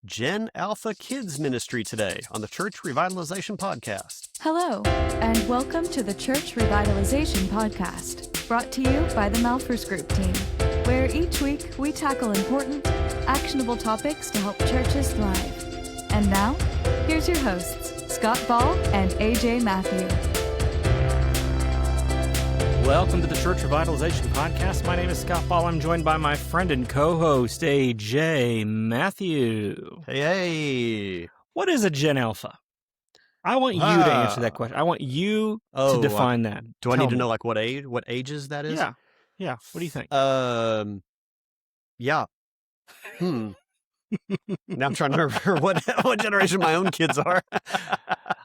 Gen Alpha Kids Ministry today on the Church Revitalization Podcast. Hello, and welcome to the Church Revitalization Podcast, brought to you by the Malphurs Group team, where each week we tackle important, actionable topics to help churches thrive. And now, here's your hosts, Scott Ball and A.J. Mathieu. Welcome to the Church Revitalization Podcast. My name is Scott Ball. I'm joined by my friend and co-host, A.J. Mathieu. Hey. What is a Gen Alpha? I want you to answer that question. I want you to define that. Do I need to know like what ages that is? Yeah. What do you think? Yeah. Now I'm trying to remember what generation my own kids are.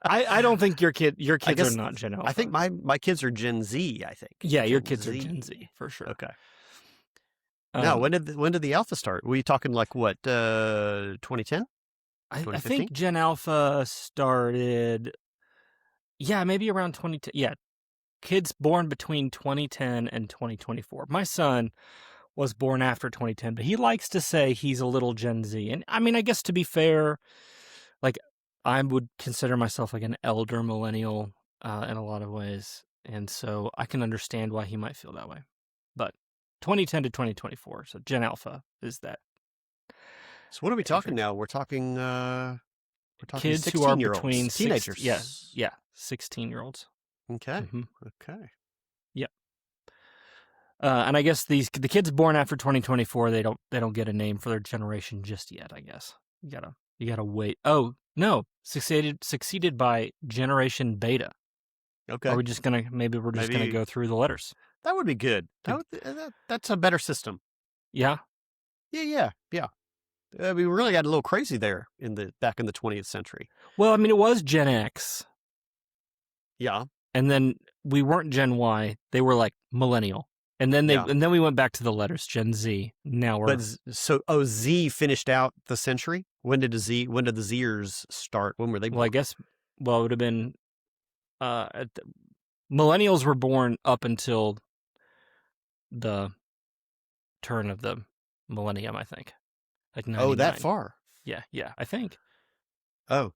I don't think your kids are not Gen Alpha. I think my kids are Gen Z, I think. Yeah, your kids are Gen Z, for sure. Okay. Now, when did the Alpha start? Were you talking like what, 2010? I think Gen Alpha started, maybe around 2010. Yeah, kids born between 2010 and 2024. My son was born after 2010, but he likes to say he's a little Gen Z. And I mean, I guess to be fair, like I would consider myself like an elder millennial in a lot of ways. And so I can understand why he might feel that way. But 2010 to 2024, so Gen Alpha is that. So what are we talking now? We're talking kids who are between teenagers. 16-year-olds. Okay. Mm-hmm. Okay. Yep. And I guess the kids born after 2024, they don't get a name for their generation just yet. I guess you gotta wait. Oh no, succeeded by Generation Beta. Okay. Are we just gonna gonna go through the letters? That would be good. That's a better system. Yeah. Yeah. We really got a little crazy there back in the 20th century. Well, I mean, it was Gen X. Yeah. And then we weren't Gen Y. They were like millennial. And then we went back to the letters, Gen Z. Now we're Z finished out the century. When did the Zers start? When were they born? Well, I guess it would have been millennials were born up until the turn of the millennium, I think. Like 99. Oh, that far? Yeah, I think. Oh.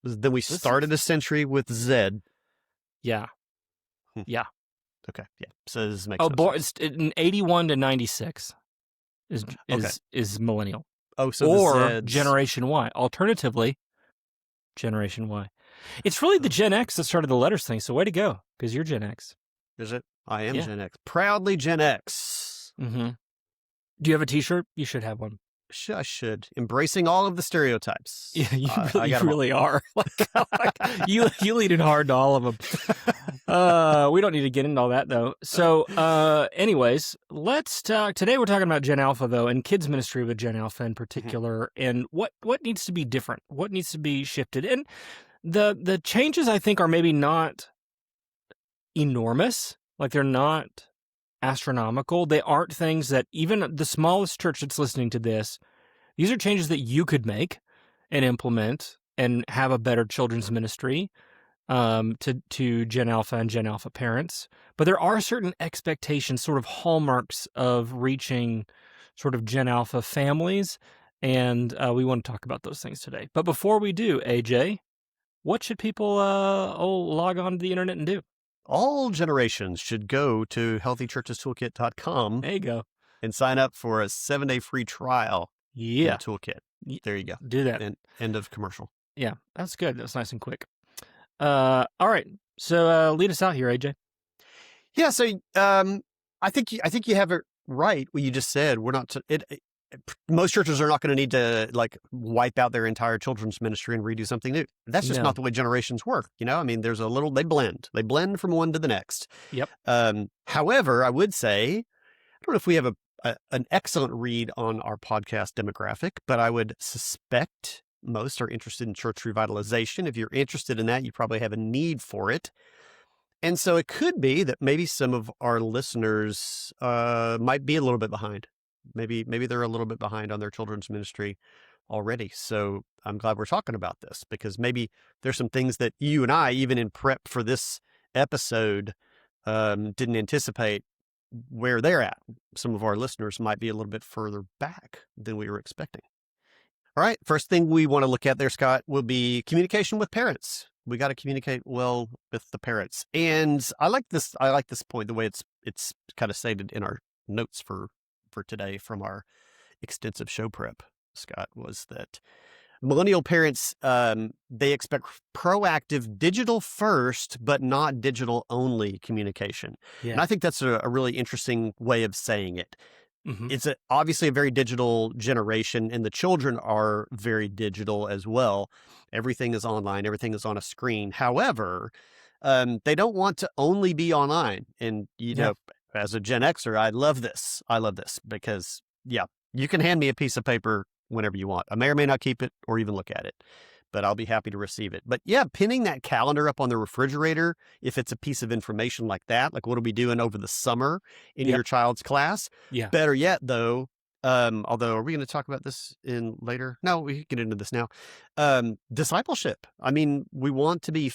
Then we started a century with Z. Yeah. Yeah. Okay. Yeah. So this makes sense. In 81 to 96 is millennial. Oh, so or Generation Y. Alternatively, Generation Y. It's really the Gen X that started the letters thing, so way to go, because you're Gen X. Is it? I am Gen X. Proudly Gen X. Mm-hmm. Do you have a t-shirt? You should have one. I should. Embracing all of the stereotypes. Yeah, you really are. You lead in hard to all of them. We don't need to get into all that, though. So, anyways, let's talk. Today we're talking about Gen Alpha, though, and kids ministry with Gen Alpha in particular, and what needs to be different, what needs to be shifted. And the changes, I think, are maybe not enormous. Like, they're not astronomical. They aren't things that even the smallest church that's listening to this, these are changes that you could make and implement and have a better children's ministry to Gen Alpha and Gen Alpha parents. But there are certain expectations, sort of hallmarks of reaching sort of Gen Alpha families, and we want to talk about those things today. But before we do, AJ, what should people log on to the internet and do? All generations should go to healthychurchestoolkit.com. There you go. And sign up for a 7-day free trial. Yeah. Toolkit. There you go. Do that. End of commercial. Yeah, that's good. That's nice and quick. All right. So lead us out here, AJ. Yeah. So I think you have it right. What you just said. We're not. Most churches are not going to need to like wipe out their entire children's ministry and redo something new. That's just not the way generations work. I mean, they blend from one to the next. Yep. However, I would say, I don't know if we have an excellent read on our podcast demographic, but I would suspect most are interested in church revitalization. If you're interested in that, you probably have a need for it. And so it could be that maybe some of our listeners might be a little bit behind. Maybe they're a little bit behind on their children's ministry already. So I'm glad we're talking about this, because maybe there's some things that you and I, even in prep for this episode, didn't anticipate where they're at. Some of our listeners might be a little bit further back than we were expecting. All right. First thing we want to look at there, Scott, will be communication with parents. We got to communicate well with the parents. And I like this point, the way it's kind of stated in our notes for today from our extensive show prep, Scott, was that millennial parents, they expect proactive digital first, but not digital only communication. Yeah. And I think that's a really interesting way of saying it. Mhm. It's obviously a very digital generation, and the children are very digital as well. Everything is online. Everything is on a screen. However, they don't want to only be online. And, Yeah. as a Gen Xer, I love this. Because, you can hand me a piece of paper whenever you want. I may or may not keep it or even look at it, but I'll be happy to receive it. But pinning that calendar up on the refrigerator, if it's a piece of information like that, like what are we doing over the summer in your child's class? Yeah. Better yet, though, although are we going to talk about this in later? No, we can get into this now. Discipleship. I mean, we want to be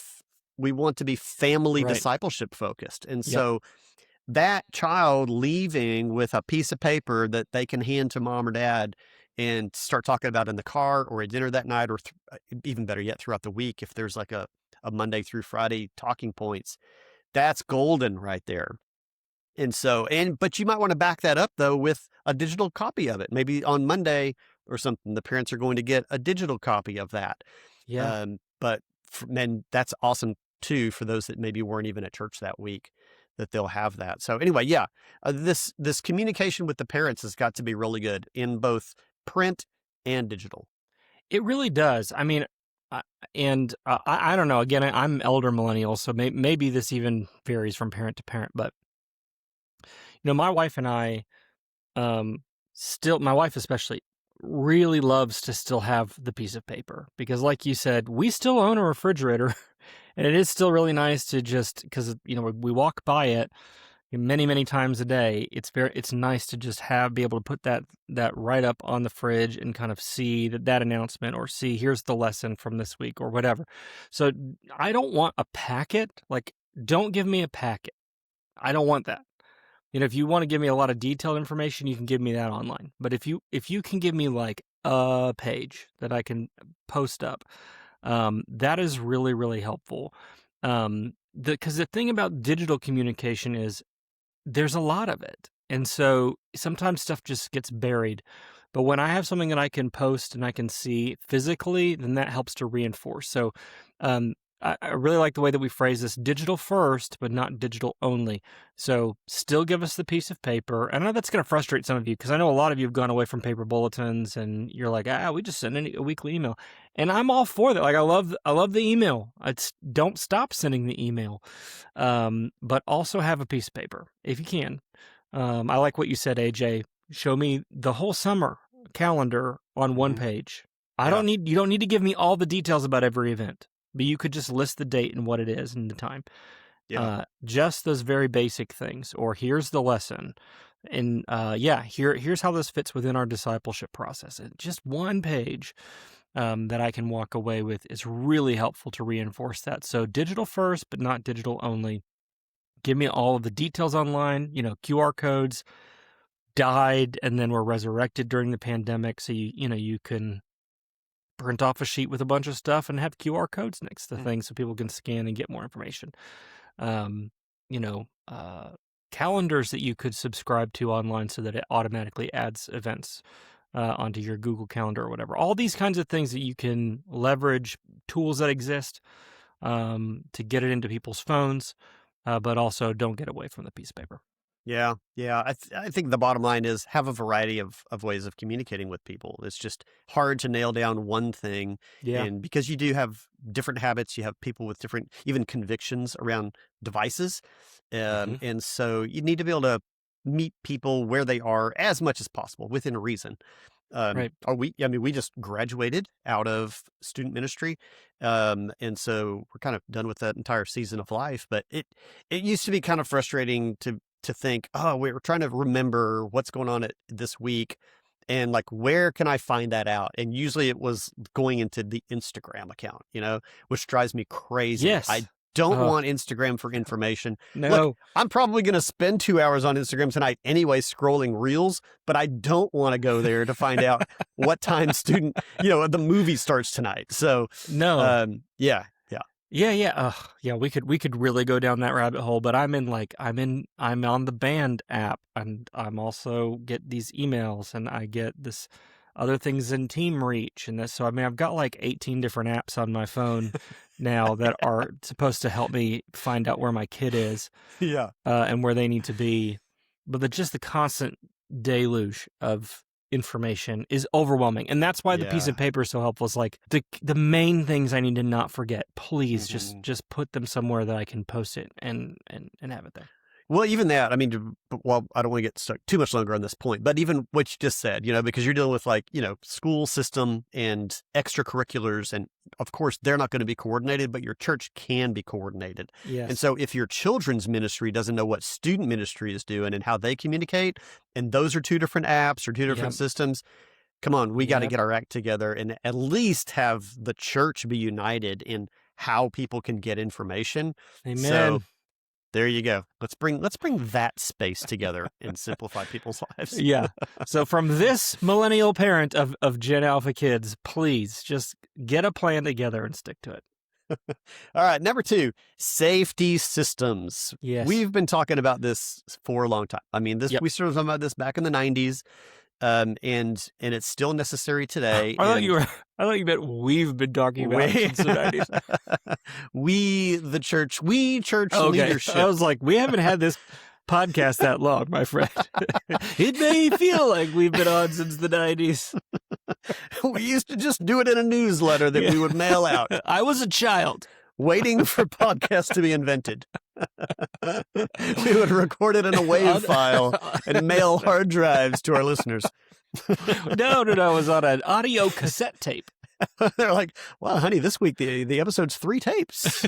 family Right. discipleship focused. And so that child leaving with a piece of paper that they can hand to mom or dad and start talking about in the car or at dinner that night, or even better yet, throughout the week, if there's like a Monday through Friday talking points, that's golden right there. And so, but you might want to back that up though with a digital copy of it. Maybe on Monday or something, the parents are going to get a digital copy of that. Yeah. And that's awesome too for those that maybe weren't even at church that week, that they'll have that. So anyway, this communication with the parents has got to be really good in both print and digital. It really does. I mean, I don't know. Again, I'm elder millennial, so maybe this even varies from parent to parent. But my wife and I, my wife especially, really loves to still have the piece of paper because, like you said, we still own a refrigerator, and it is still really nice to just because we walk by it many, many times a day. It's nice to just be able to put that right up on the fridge and kind of see that announcement, or see here's the lesson from this week or whatever. So I don't want a packet. Like, don't give me a packet. I don't want that. If you want to give me a lot of detailed information, you can give me that online. But if you can give me like a page that I can post up, that is really, really helpful. Because the thing about digital communication is there's a lot of it. And so sometimes stuff just gets buried. But when I have something that I can post and I can see physically, then that helps to reinforce. So I really like the way that we phrase this: digital first, but not digital only. So still give us the piece of paper. I know that's going to frustrate some of you because I know a lot of you have gone away from paper bulletins and you're like, we just send a weekly email. And I'm all for that. Like, I love the email. Don't stop sending the email. But also have a piece of paper if you can. I like what you said, AJ. Show me the whole summer calendar on one page. You don't need to give me all the details about every event. But you could just list the date and what it is and the time. Just those very basic things. Or here's the lesson. And here's how this fits within our discipleship process. And just one page that I can walk away with is really helpful to reinforce that. So digital first, but not digital only. Give me all of the details online. QR codes died and then were resurrected during the pandemic. So you can print off a sheet with a bunch of stuff and have QR codes next to things so people can scan and get more information. Calendars that you could subscribe to online so that it automatically adds events onto your Google Calendar or whatever. All these kinds of things that you can leverage, tools that exist to get it into people's phones, but also don't get away from the piece of paper. Yeah. I think the bottom line is have a variety of ways of communicating with people. It's just hard to nail down one thing. Yeah. And because you do have different habits, you have people with different even convictions around devices. And so you need to be able to meet people where they are as much as possible within reason. Right. We just graduated out of student ministry. And so we're kind of done with that entire season of life. But it used to be kind of frustrating to think, we're trying to remember what's going on this week and like, where can I find that out? And usually it was going into the Instagram account, which drives me crazy. Yes. don't want Instagram for information. No. Look, I'm probably going to spend 2 hours on Instagram tonight anyway, scrolling reels, but I don't want to go there to find out what time the movie starts tonight. So, no. Yeah. Yeah. We could really go down that rabbit hole, but I'm on the band app, and I'm also get these emails, and I get this other things in Team Reach, and this. So I've got like 18 different apps on my phone now that are supposed to help me find out where my kid is, and where they need to be. But just the constant deluge of information is overwhelming, and that's why the piece of paper is so helpful. It's like the main things I need to not forget. Please just put them somewhere that I can post it and have it there. Well, even that, I mean, well, I don't want to get stuck too much longer on this point, but even what you just said, because you're dealing with school system and extracurriculars, and of course they're not going to be coordinated, but your church can be coordinated. Yes. And so if your children's ministry doesn't know what student ministry is doing and how they communicate, and those are two different apps or two different systems, come on, we got to get our act together and at least have the church be united in how people can get information. Amen. So, there you go. Let's bring that space together and simplify people's lives. Yeah. So from this millennial parent of Gen Alpha kids, please just get a plan together and stick to it. All right. Number 2, safety systems. Yes. We've been talking about this for a long time. I mean, we started talking about this back in the 90s. And it's still necessary today. I thought you meant we've been talking about it since the 90s. We church leadership. I was like, we haven't had this podcast that long, my friend. It may feel like we've been on since the 90s. We used to just do it in a newsletter that we would mail out. I was a child waiting for podcasts to be invented. We would record it in a WAV file and mail hard drives to our listeners. No, I was on an audio cassette tape. They're like, wow, honey, this week the episode's 3 tapes.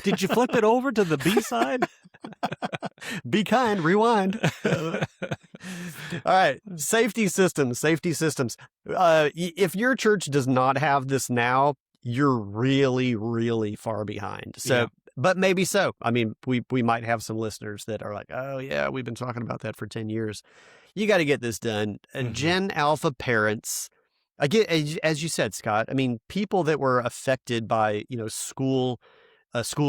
Did you flip it over to the B-side? Be kind, rewind. All right, safety systems. If your church does not have this now, you're really, really far behind. So, but maybe so. I mean, we might have some listeners that are like, oh yeah, we've been talking about that for 10 years. You got to get this done. Gen Alpha parents, again, as you said, Scott, I mean, people that were affected by, school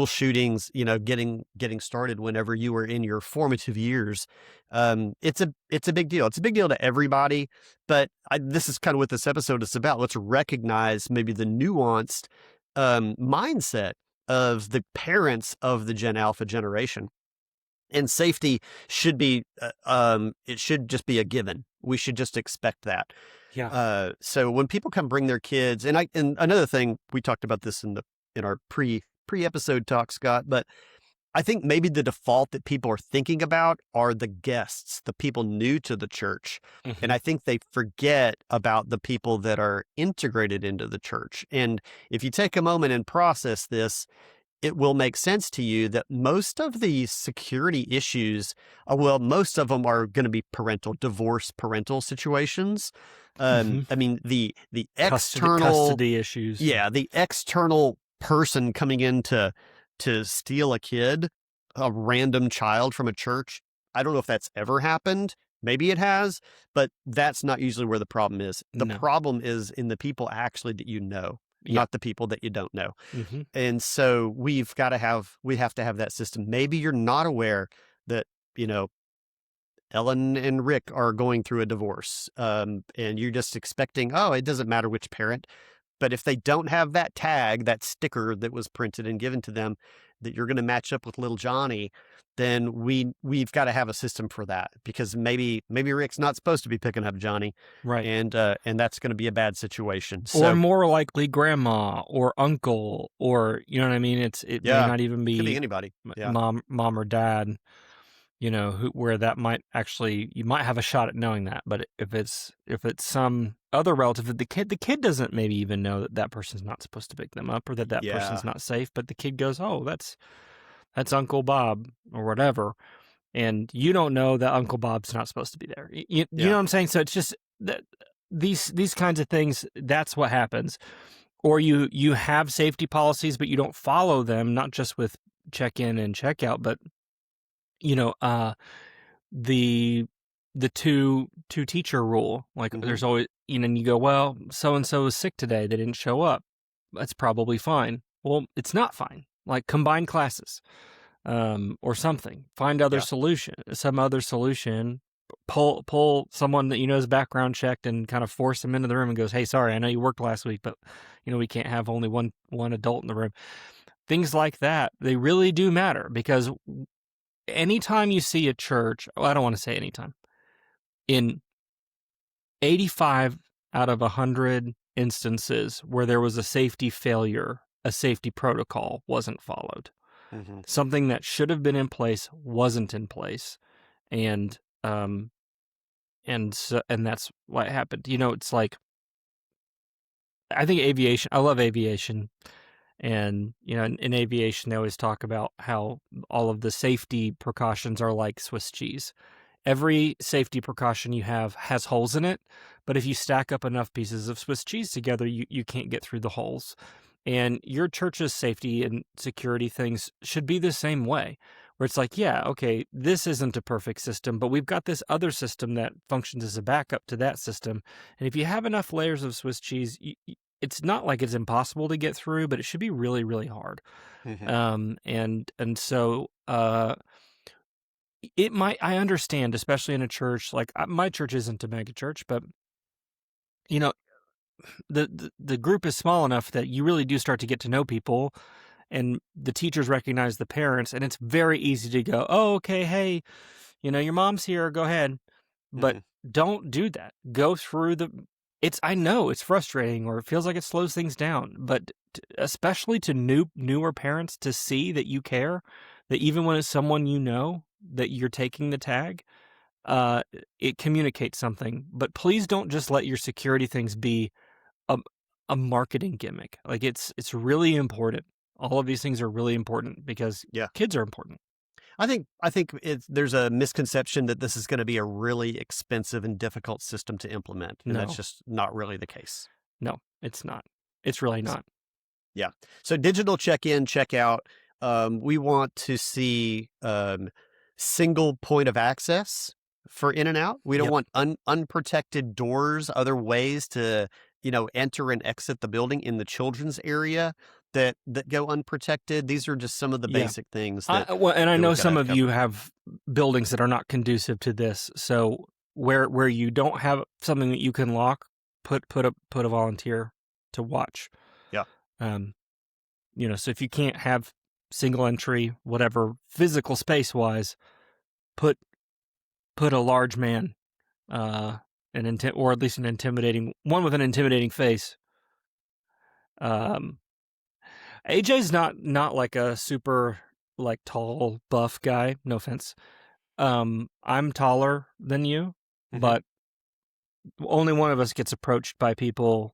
shootings, getting started whenever you were in your formative years. It's a big deal. It's a big deal to everybody, but this is kind of what this episode is about. Let's recognize maybe the nuanced mindset of the parents of the Gen Alpha generation. And safety should be, it should just be a given. We should just expect that. Yeah. So when people come bring their kids, and another thing, we talked about this in our pre-episode talk, Scott, but I think maybe the default that people are thinking about are the guests, the people new to the church. And I think they forget about the people that are integrated into the church. And if you take a moment and process this, it will make sense to you that most of the security issues, most of them are going to be parental situations. I mean, the external custody issues. Yeah, the external person coming in to steal a kid, a random child from a church. I don't know if that's ever happened. Maybe it has, but that's not usually where the problem is. The problem is in the people actually that not the people that you don't know. And so we have to have that system. Maybe you're not aware that, Ellen and Rick are going through a divorce, and you're just expecting, it doesn't matter which parent. But if they don't have that tag, that sticker that was printed and given to them, that you're going to match up with little Johnny, then we've got to have a system for that, because maybe Rick's not supposed to be picking up Johnny, right? And that's going to be a bad situation. So, or more likely, grandma or uncle, or you know what I mean. It may not even be, could be anybody, mom or dad. Where that might actually, you might have a shot at knowing that. But if it's some other relative, the kid doesn't maybe even know that person's not supposed to pick them up, or that person's not safe. But the kid goes, oh, that's Uncle Bob or whatever. And you don't know that Uncle Bob's not supposed to be there. You know what I'm saying? So it's just that these kinds of things, that's what happens. or you have safety policies, but you don't follow them, not just with check-in and check-out, but, the two teacher rule. Like there's always, and you go, well, so-and-so is sick today. They didn't show up. That's probably fine. Well, it's not fine. Like combine classes, or something. Find some other solution. Pull someone that is background checked and kind of force them into the room and goes, hey, sorry, I know you worked last week, but we can't have only one adult in the room. Things like that, they really do matter, because anytime you see a church, well, I don't want to say anytime, in 85 out of 100 instances where there was a safety failure, a safety protocol wasn't followed. Something that should have been in place wasn't in place. And that's what happened. It's like, I think aviation, I love aviation. And, in aviation, they always talk about how all of the safety precautions are like Swiss cheese. Every safety precaution you have has holes in it, but if you stack up enough pieces of Swiss cheese together, you can't get through the holes. And your church's safety and security things should be the same way, where it's like, yeah, okay, this isn't a perfect system, but we've got this other system that functions as a backup to that system. And if you have enough layers of Swiss cheese, it's not like it's impossible to get through, but it should be really, really hard. So it might, I understand, especially in a church, like my church isn't a mega church, but the group is small enough that you really do start to get to know people, and the teachers recognize the parents, and it's very easy to go, oh, okay, hey, your mom's here, go ahead. But don't do that. Go through I know it's frustrating, or it feels like it slows things down, but especially to newer parents, to see that you care, that even when it's someone that you're taking the tag, it communicates something. But please don't just let your security things be a marketing gimmick. Like it's really important. All of these things are really important because kids are important. I think there's a misconception that this is going to be a really expensive and difficult system to implement, and that's just not really the case. No, it's not. It's really not. Yeah. So digital check-in, check-out. We want to see single point of access for in and out. We don't want unprotected doors, other ways to enter and exit the building in the children's area that go unprotected. These are just some of the basic things. I know some of you have buildings that are not conducive to this. So where you don't have something that you can lock, put a volunteer to watch. Yeah. So if you can't have single entry, whatever, physical space wise, put a large man, or at least an intimidating one with an intimidating face. AJ's not like a super like tall buff guy. No offense. I'm taller than you, but only one of us gets approached by people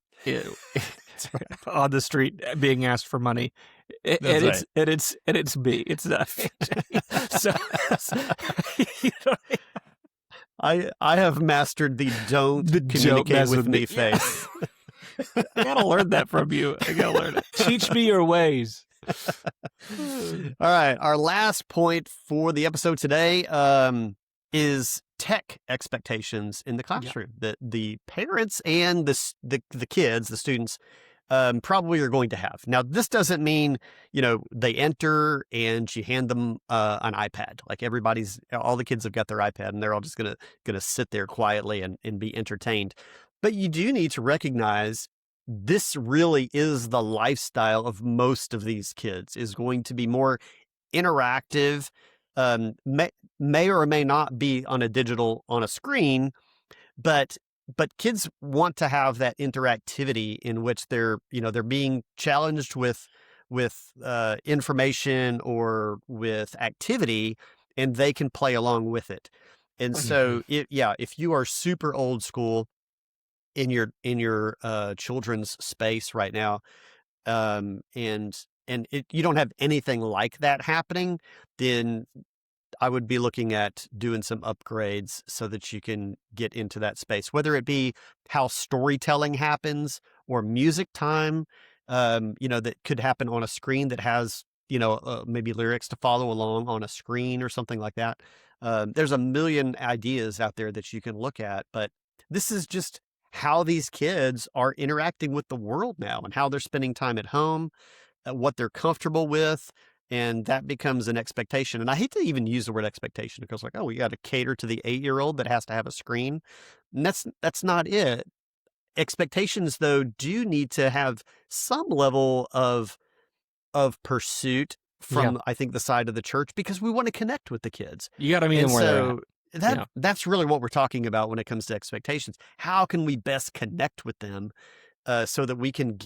on the street being asked for money. It's me. It's not. So I have mastered the don't communicate with me face. I gotta learn that from you. I gotta learn it. Teach me your ways. All right. Our last point for the episode today is tech expectations in the classroom that the parents and the kids, the students, probably are going to have. Now, this doesn't mean, they enter and you hand them an iPad. Like all the kids have got their iPad and they're all just gonna sit there quietly and be entertained. But you do need to recognize this really is the lifestyle of most of these kids, is going to be more interactive, may or may not be on a screen, but kids want to have that interactivity in which they're being challenged with information or with activity, and they can play along with it. And so, if you are super old school in your children's space right now, and you don't have anything like that happening, then I would be looking at doing some upgrades so that you can get into that space, whether it be how storytelling happens or music time. that could happen on a screen that has, maybe lyrics to follow along on a screen or something like that. There's a million ideas out there that you can look at, but this is just how these kids are interacting with the world now and how they're spending time at home, what they're comfortable with. And that becomes an expectation. And I hate to even use the word expectation because we got to cater to the 8-year-old that has to have a screen. And that's not it. Expectations, though, do need to have some level of pursuit from, I think, the side of the church because we want to connect with the kids. You got to meet them where they're at. That's really what we're talking about when it comes to expectations. How can we best connect with them so that we can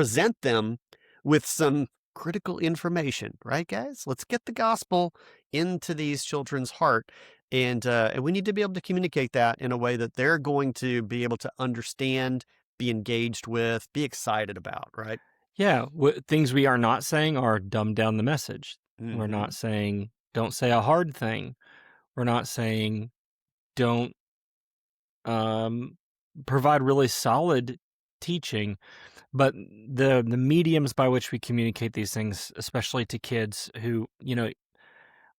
present them with some critical information, right, guys? Let's get the gospel into these children's heart. And we need to be able to communicate that in a way that they're going to be able to understand, be engaged with, be excited about, right? Yeah. Things we are not saying are dumb down the message. Mm-hmm. We're not saying, don't say a hard thing. We're not saying, don't provide really solid teaching. But the mediums by which we communicate these things, especially to kids who,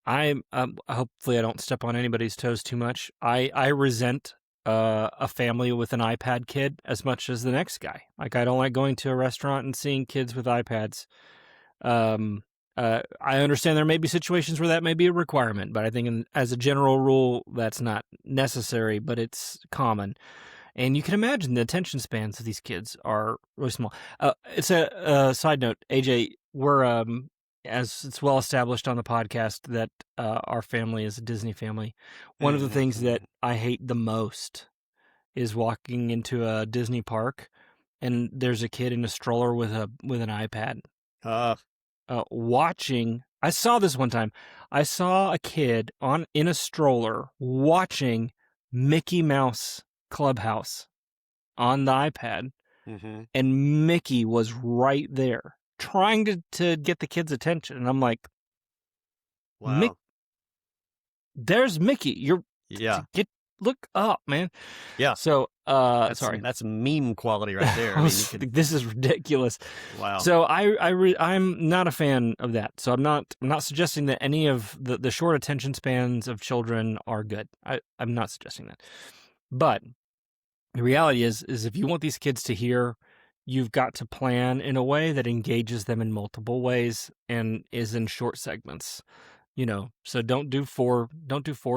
hopefully I don't step on anybody's toes too much. I resent a family with an iPad kid as much as the next guy. Like, I don't like going to a restaurant and seeing kids with iPads. I understand there may be situations where that may be a requirement, but I think as a general rule, that's not necessary, but it's common. And you can imagine the attention spans of these kids are really small. It's a side note, AJ, we're, as it's well established on the podcast that our family is a Disney family. One of the things that I hate the most is walking into a Disney park and there's a kid in a stroller with an iPad. Watching, I saw this one time. I saw a kid in a stroller watching Mickey Mouse Clubhouse on the iPad, and Mickey was right there trying to get the kid's attention, and I'm like, wow, there's Mickey. Look up, man. Yeah. So that's meme quality right there. This is ridiculous. Wow. So I'm not a fan of that. So I'm not suggesting that any of the short attention spans of children are good. I'm not suggesting that. But the reality is if you want these kids to hear, you've got to plan in a way that engages them in multiple ways and is in short segments. So don't do four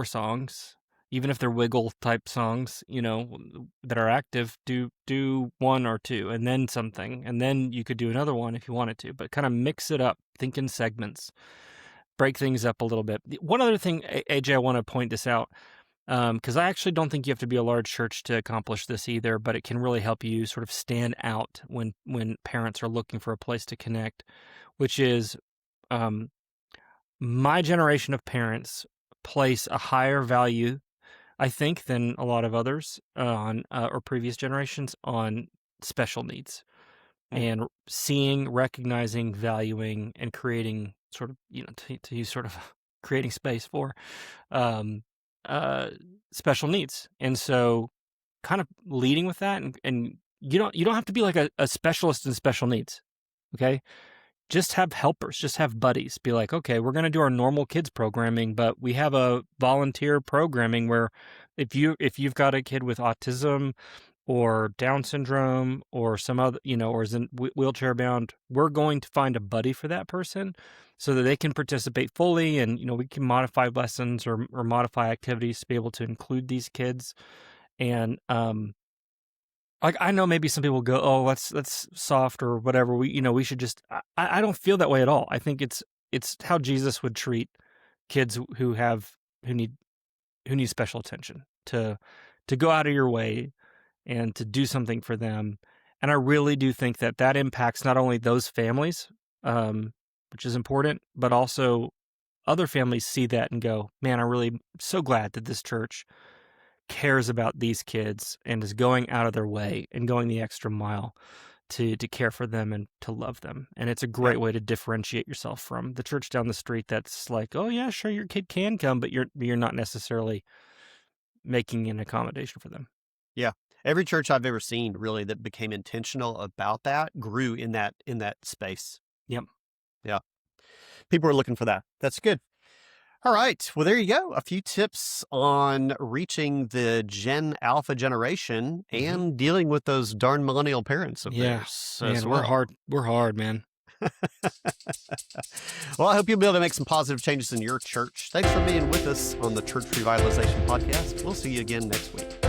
songs, even if they're wiggle type songs, that are active. Do one or two and then something, and then you could do another one if you wanted to, but kind of mix it up, think in segments, break things up a little bit. One other thing, AJ, I want to point this out, because I actually don't think you have to be a large church to accomplish this either, but it can really help you sort of stand out when parents are looking for a place to connect, which is my generation of parents place a higher value, I think, than a lot of others on or previous generations on special needs and seeing, recognizing, valuing, and creating sort of, to use sort of creating space for special needs. And so kind of leading with that, and you don't have to be like a specialist in special needs. Okay. Just have helpers, just have buddies. Be like, okay, we're going to do our normal kids programming, but we have a volunteer programming where if you've got a kid with autism or Down syndrome or some other, or is in wheelchair bound, we're going to find a buddy for that person so that they can participate fully. And, we can modify lessons or modify activities to be able to include these kids. And, like, I know maybe some people go, oh, that's soft or whatever. We should just, I don't feel that way at all. I think it's how Jesus would treat kids who need special attention, to go out of your way and to do something for them. And I really do think that impacts not only those families, which is important, but also other families see that and go, man, I'm really so glad that this church cares about these kids and is going out of their way and going the extra mile to care for them and to love them. And it's a great way to differentiate yourself from the church down the street that's like, oh yeah, sure, your kid can come, but you're not necessarily making an accommodation for them. Yeah. Every church I've ever seen really that became intentional about that grew in that space. Yep. Yeah. People are looking for that. That's good. All right. Well, there you go. A few tips on reaching the Gen Alpha generation and dealing with those darn millennial parents of theirs. Man, we're hard. We're hard, man. Well, I hope you'll be able to make some positive changes in your church. Thanks for being with us on the Church Revitalization Podcast. We'll see you again next week.